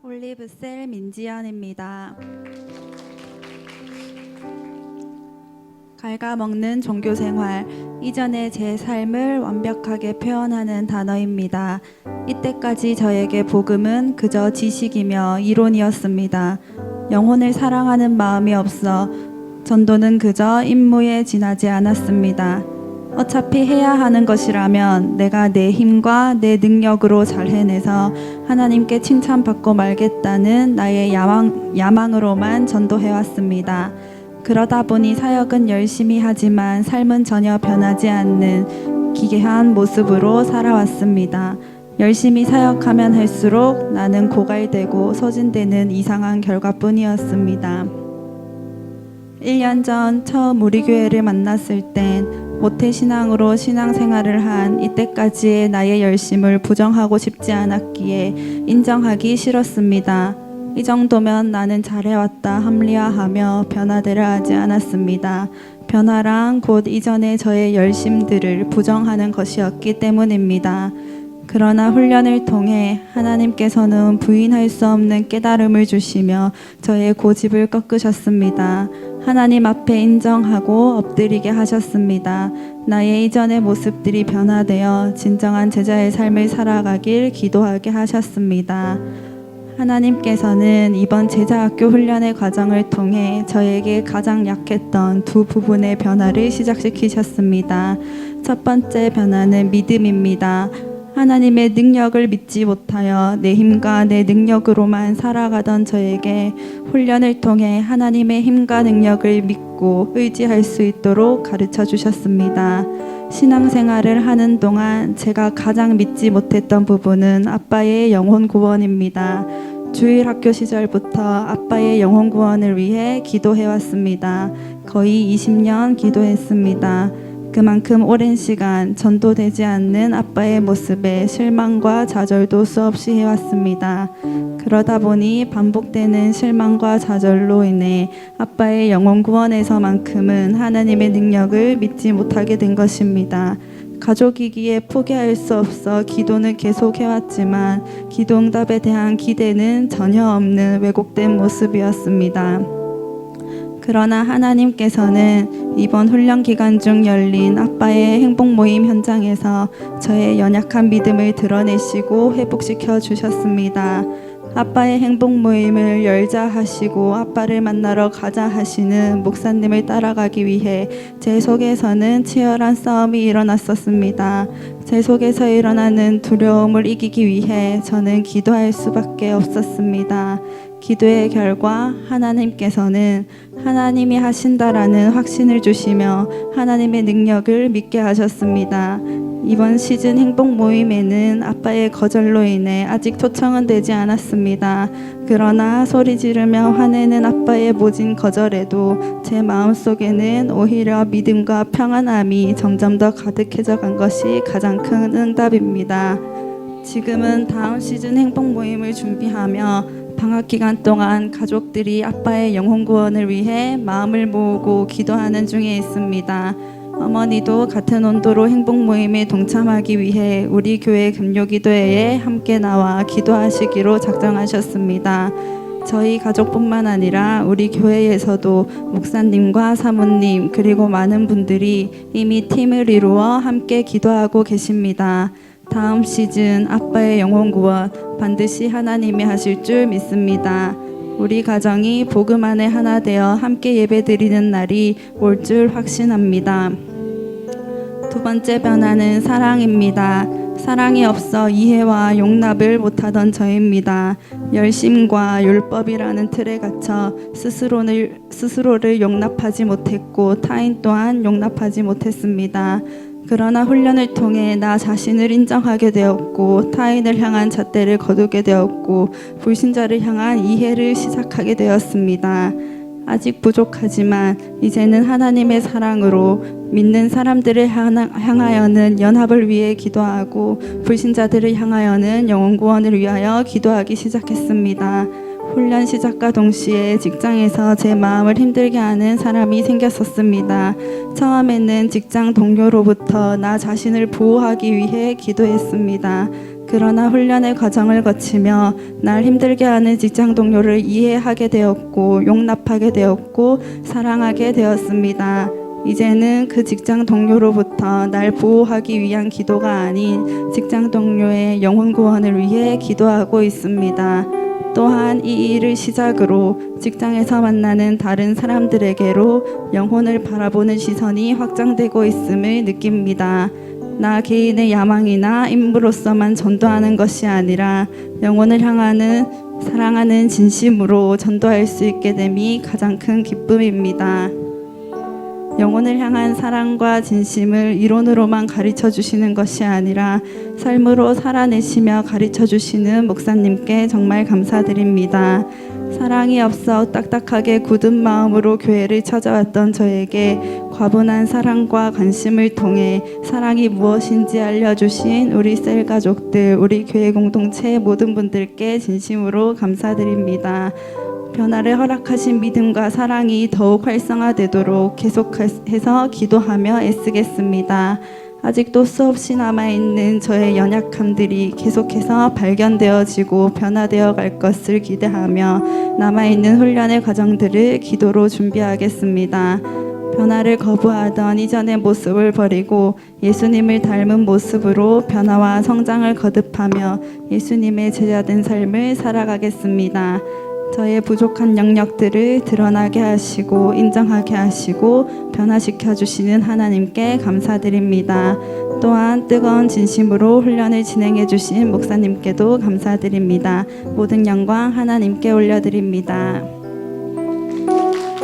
올리브셀 민지연입니다. 갉아먹는 종교생활, 이전의 제 삶을 완벽하게 표현하는 단어입니다. 이때까지 저에게 복음은 그저 지식이며 이론이었습니다. 영혼을 사랑하는 마음이 없어 전도는 그저 임무에 지나지 않았습니다. 어차피 해야 하는 것이라면 내가 내 힘과 내 능력으로 잘 해내서 하나님께 칭찬받고 말겠다는 나의 야망으로만 전도해왔습니다. 그러다 보니 사역은 열심히 하지만 삶은 전혀 변하지 않는 기괴한 모습으로 살아왔습니다. 열심히 사역하면 할수록 나는 고갈되고 소진되는 이상한 결과뿐이었습니다. 1년 전 처음 우리 교회를 만났을 땐 모태신앙으로 신앙생활을 한 이때까지의 나의 열심을 부정하고 싶지 않았기에 인정하기 싫었습니다. 이 정도면 나는 잘해왔다 합리화하며 변화되려 하지 않았습니다. 변화란 곧 이전의 저의 열심들을 부정하는 것이었기 때문입니다. 그러나 훈련을 통해 하나님께서는 부인할 수 없는 깨달음을 주시며 저의 고집을 꺾으셨습니다. 하나님 앞에 인정하고 엎드리게 하셨습니다. 나의 이전의 모습들이 변화되어 진정한 제자의 삶을 살아가길 기도하게 하셨습니다. 하나님께서는 이번 제자학교 훈련의 과정을 통해 저에게 가장 약했던 두 부분의 변화를 시작시키셨습니다. 첫 번째 변화는 믿음입니다. 하나님의 능력을 믿지 못하여 내 힘과 내 능력으로만 살아가던 저에게 훈련을 통해 하나님의 힘과 능력을 믿고 의지할 수 있도록 가르쳐 주셨습니다. 신앙생활을 하는 동안 제가 가장 믿지 못했던 부분은 아빠의 영혼 구원입니다. 주일 학교 시절부터 아빠의 영혼 구원을 위해 기도해왔습니다. 거의 20년 기도했습니다. 그만큼 오랜 시간 전도되지 않는 아빠의 모습에 실망과 좌절도 수없이 해왔습니다. 그러다 보니 반복되는 실망과 좌절로 인해 아빠의 영혼 구원에서만큼은 하나님의 능력을 믿지 못하게 된 것입니다. 가족이기에 포기할 수 없어 기도는 계속 해왔지만 기도 응답에 대한 기대는 전혀 없는 왜곡된 모습이었습니다. 그러나 하나님께서는 이번 훈련 기간 중 열린 아빠의 행복 모임 현장에서 저의 연약한 믿음을 드러내시고 회복시켜 주셨습니다. 아빠의 행복 모임을 열자 하시고 아빠를 만나러 가자 하시는 목사님을 따라가기 위해 제 속에서는 치열한 싸움이 일어났었습니다. 제 속에서 일어나는 두려움을 이기기 위해 저는 기도할 수밖에 없었습니다. 기도의 결과 하나님께서는 하나님이 하신다라는 확신을 주시며 하나님의 능력을 믿게 하셨습니다. 이번 시즌 행복 모임에는 아빠의 거절로 인해 아직 초청은 되지 않았습니다. 그러나 소리 지르며 화내는 아빠의 모진 거절에도 제 마음속에는 오히려 믿음과 평안함이 점점 더 가득해져 간 것이 가장 큰 응답입니다. 지금은 다음 시즌 행복 모임을 준비하며 방학 기간 동안 가족들이 아빠의 영혼 구원을 위해 마음을 모으고 기도하는 중에 있습니다. 어머니도 같은 온도로 행복 모임에 동참하기 위해 우리 교회 금요기도회에 함께 나와 기도하시기로 작정하셨습니다. 저희 가족뿐만 아니라 우리 교회에서도 목사님과 사모님 그리고 많은 분들이 이미 팀을 이루어 함께 기도하고 계십니다. 다음 시즌 아빠의 영혼 구원 반드시 하나님이 하실 줄 믿습니다. 우리 가정이 복음 안에 하나 되어 함께 예배드리는 날이 올 줄 확신합니다. 두 번째 변화는 사랑입니다. 사랑이 없어 이해와 용납을 못하던 저입니다. 열심과 율법이라는 틀에 갇혀 스스로를 용납하지 못했고 타인 또한 용납하지 못했습니다. 그러나 훈련을 통해 나 자신을 인정하게 되었고 타인을 향한 잣대를 거두게 되었고 불신자를 향한 이해를 시작하게 되었습니다. 아직 부족하지만 이제는 하나님의 사랑으로 믿는 사람들을 향하여는 연합을 위해 기도하고 불신자들을 향하여는 영혼 구원을 위하여 기도하기 시작했습니다. 훈련 시작과 동시에 직장에서 제 마음을 힘들게 하는 사람이 생겼었습니다. 처음에는 직장 동료로부터 나 자신을 보호하기 위해 기도했습니다. 그러나 훈련의 과정을 거치며 날 힘들게 하는 직장 동료를 이해하게 되었고 용납하게 되었고 사랑하게 되었습니다. 이제는 그 직장 동료로부터 날 보호하기 위한 기도가 아닌 직장 동료의 영혼 구원을 위해 기도하고 있습니다. 또한 이 일을 시작으로 직장에서 만나는 다른 사람들에게로 영혼을 바라보는 시선이 확장되고 있음을 느낍니다. 나 개인의 야망이나 임무로서만 전도하는 것이 아니라 영혼을 향하는 사랑하는 진심으로 전도할 수 있게 됨이 가장 큰 기쁨입니다. 영혼을 향한 사랑과 진심을 이론으로만 가르쳐 주시는 것이 아니라 삶으로 살아내시며 가르쳐 주시는 목사님께 정말 감사드립니다. 사랑이 없어 딱딱하게 굳은 마음으로 교회를 찾아왔던 저에게 과분한 사랑과 관심을 통해 사랑이 무엇인지 알려주신 우리 셀 가족들, 우리 교회 공동체 모든 분들께 진심으로 감사드립니다. 변화를 허락하신 믿음과 사랑이 더욱 활성화되도록 계속해서 기도하며 애쓰겠습니다. 아직도 수없이 남아있는 저의 연약함들이 계속해서 발견되어지고 변화되어 갈 것을 기대하며 남아있는 훈련의 과정들을 기도로 준비하겠습니다. 변화를 거부하던 이전의 모습을 버리고 예수님을 닮은 모습으로 변화와 성장을 거듭하며 예수님의 제자된 삶을 살아가겠습니다. 저의 부족한 영역들을 드러나게 하시고 인정하게 하시고 변화시켜 주시는 하나님께 감사드립니다. 또한 뜨거운 진심으로 훈련을 진행해 주신 목사님께도 감사드립니다. 모든 영광 하나님께 올려드립니다.